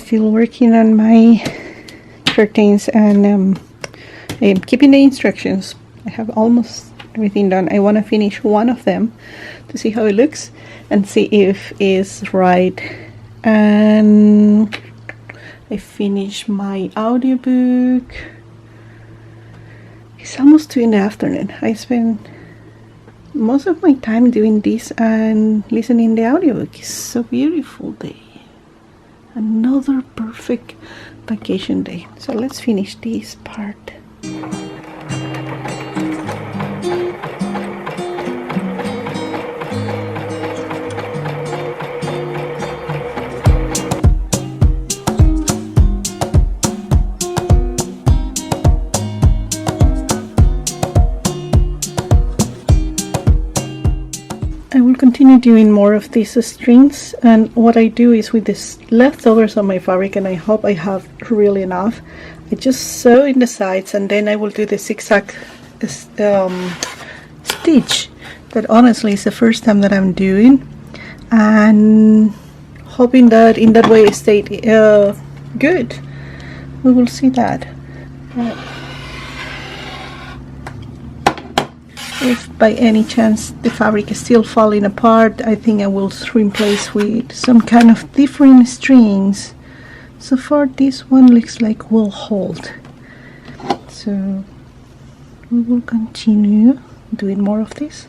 still working on my curtains, and I'm keeping the instructions. I have almost everything done. I want to finish one of them to see how it looks and see if it's right. And I finished my audiobook. It's almost 2 in the afternoon. I spend most of my time doing this and listening the audiobook. It's so beautiful day. Another perfect vacation day. So let's finish this part. I will continue doing more of these strings, and what I do is with this leftovers on my fabric, and I hope I have really enough, I just sew in the sides, and then I will do the zigzag stitch that honestly is the first time that I'm doing, and hoping that in that way it stayed good. We will see that. If by any chance the fabric is still falling apart, I think I will replace with some kind of different strings. So far this one looks like will hold. So we will continue doing more of this.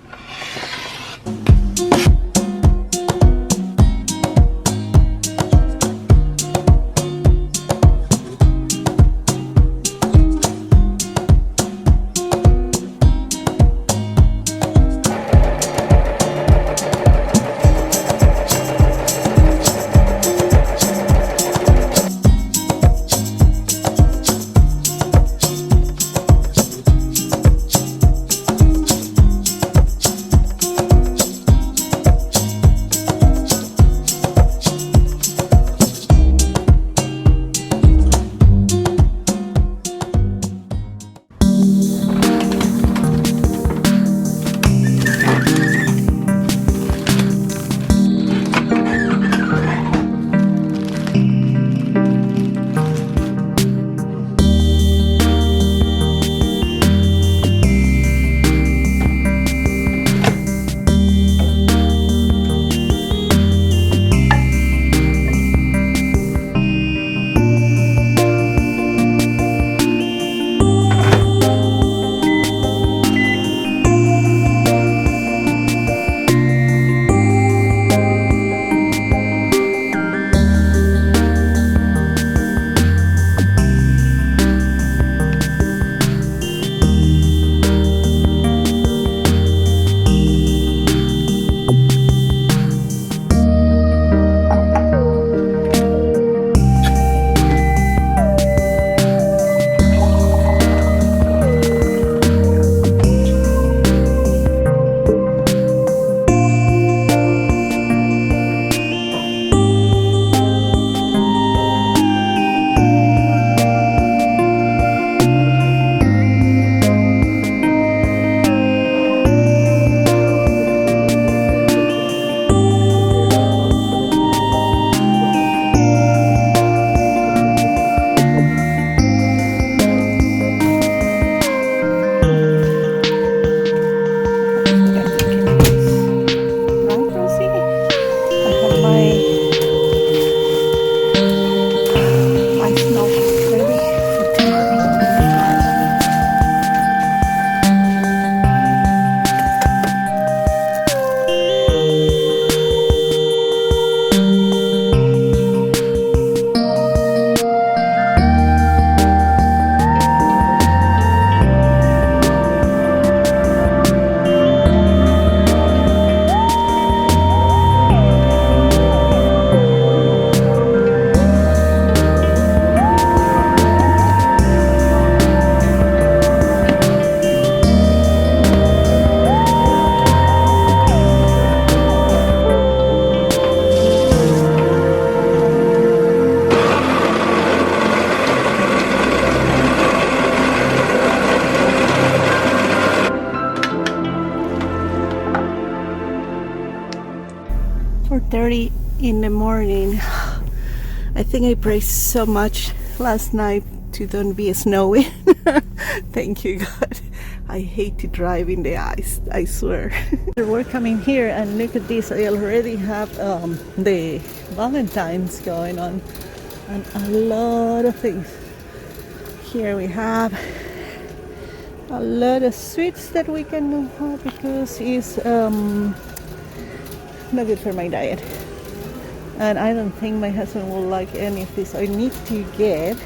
in the morning. I think I prayed so much last night to don't be snowy. Thank you, God. I hate to drive in the ice, I swear. We're coming here and look at this. I already have the Valentine's going on and a lot of things. Here we have a lot of sweets that we can have because it's not good for my diet. And I don't think my husband will like any of this. I need to get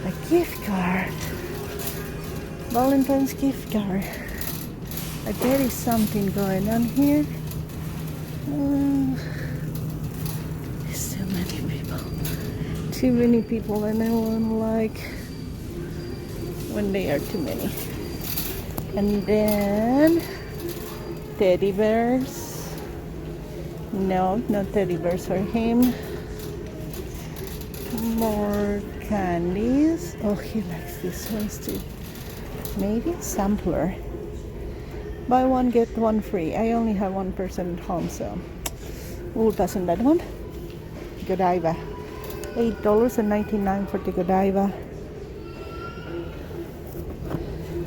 a gift card. Valentine's gift card. There is something going on here. So many people. Too many people, and I won't like when they are too many. And then teddy bears. No, not teddy bears for him. More candies. Oh, he likes these ones too. Maybe a sampler. Buy one, get one free. I only have one person at home, so we'll pass on that one. Godiva. $8.99 for the Godiva.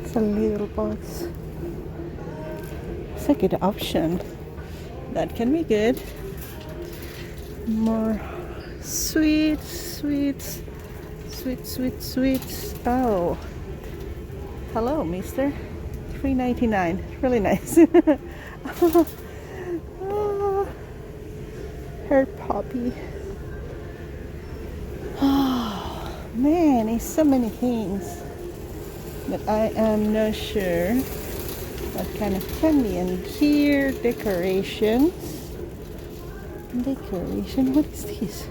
It's a little box. It's a good option. That can be good. More sweets. Oh. Hello, mister. $3.99. Really nice. Her puppy. Oh, man, it's so many things. But I am not sure what kind of candy. And here, decorations. Decoration, what is this?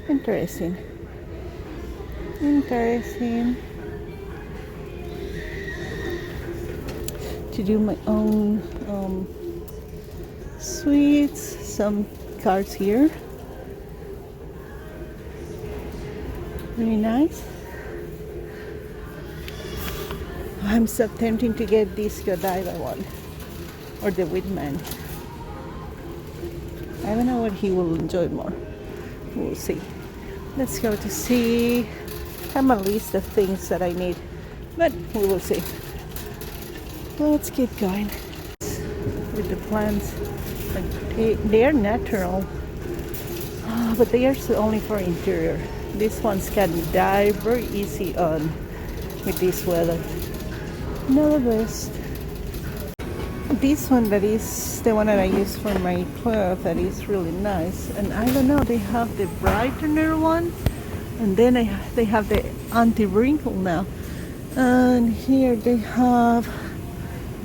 Interesting. To do my own sweets. Some cards here. Really nice. I'm so tempting to get this Godiva one or the Whitman. I don't know what he will enjoy more. We'll see. Let's go to see. I have a list of things that I need, but we will see. Let's keep going with the plants. They are natural, but they are only for interior. These ones can die very easy on with this weather. Not the best. This one, that is the one that I use for my clothes, that is really nice. And I don't know, they have the brightener one, and then they have the anti-wrinkle now. And here they have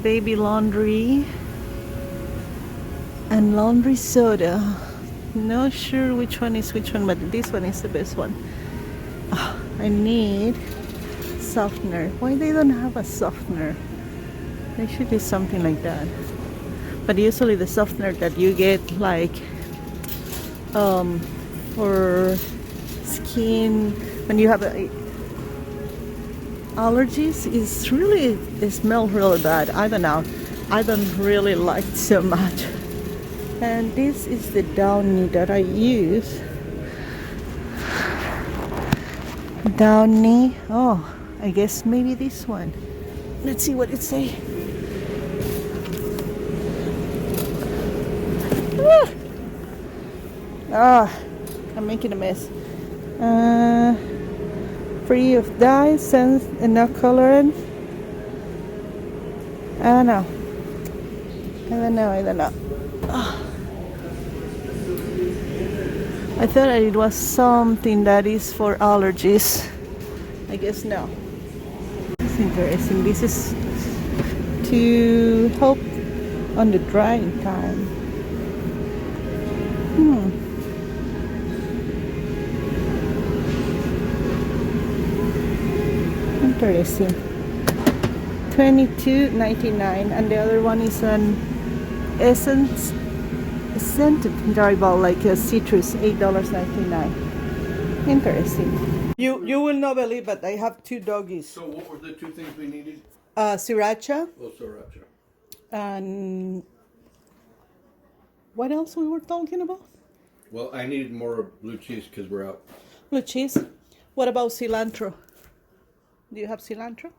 baby laundry and laundry soda. Not sure which one is which one, but this one is the best one. Oh, I need softener. Why they don't have a softener? They should do something like that. But usually the softener that you get, like for skin when you have allergies, is really, they smell really bad. I don't know. I don't really like it so much. And this is the Downy that I use. Downy. Oh, I guess maybe this one. Let's see what it says. I'm making a mess. Free of dyes, scents, and no colorant. I don't know. I thought it was something that is for allergies. I guess no. It's interesting. This is to help on the drying time. Interesting. $22.99, and the other one is an scented dry ball, like a citrus, $8.99. Interesting. You will not believe, but I have two doggies. So what were the two things we needed? Sriracha Oh, sriracha. and What else we were talking about? Well, I needed more blue cheese because we're out. Blue cheese. What about cilantro? Do you have cilantro?